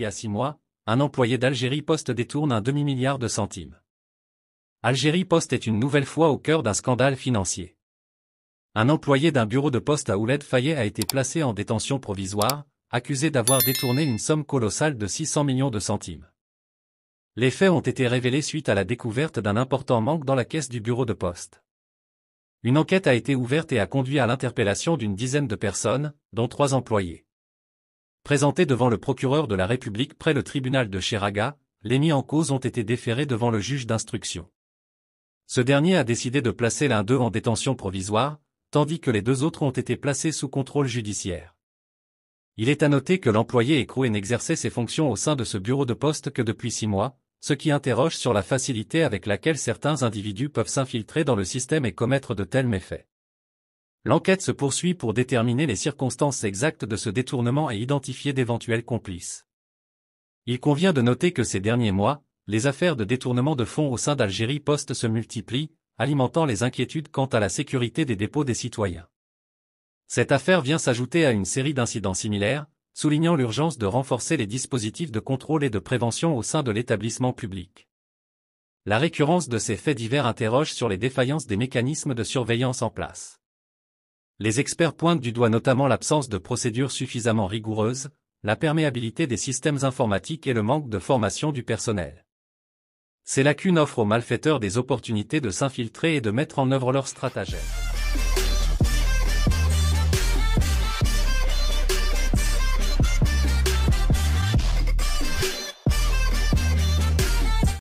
a 6 mois, un employé d'Algérie Post détourne un demi-milliard de centimes. Algérie Post est une nouvelle fois au cœur d'un scandale financier. Un employé d'un bureau de poste à Ouled Fayet a été placé en détention provisoire, accusé d'avoir détourné une somme colossale de 600 millions de centimes. Les faits ont été révélés suite à la découverte d'un important manque dans la caisse du bureau de poste. Une enquête a été ouverte et a conduit à l'interpellation d'une dizaine de personnes, dont 3 employés. Présentés devant le procureur de la République près le tribunal de Cheraga, les mis en cause ont été déférés devant le juge d'instruction. Ce dernier a décidé de placer l'un d'eux en détention provisoire, tandis que les 2 autres ont été placés sous contrôle judiciaire. Il est à noter que l'employé écroué n'exerçait ses fonctions au sein de ce bureau de poste que depuis 6 mois, ce qui interroge sur la facilité avec laquelle certains individus peuvent s'infiltrer dans le système et commettre de tels méfaits. L'enquête se poursuit pour déterminer les circonstances exactes de ce détournement et identifier d'éventuels complices. Il convient de noter que ces derniers mois, les affaires de détournement de fonds au sein d'Algérie Post se multiplient, alimentant les inquiétudes quant à la sécurité des dépôts des citoyens. Cette affaire vient s'ajouter à une série d'incidents similaires, soulignant l'urgence de renforcer les dispositifs de contrôle et de prévention au sein de l'établissement public. La récurrence de ces faits divers interroge sur les défaillances des mécanismes de surveillance en place. Les experts pointent du doigt notamment l'absence de procédures suffisamment rigoureuses, la perméabilité des systèmes informatiques et le manque de formation du personnel. Ces lacunes offrent aux malfaiteurs des opportunités de s'infiltrer et de mettre en œuvre leurs stratagèmes.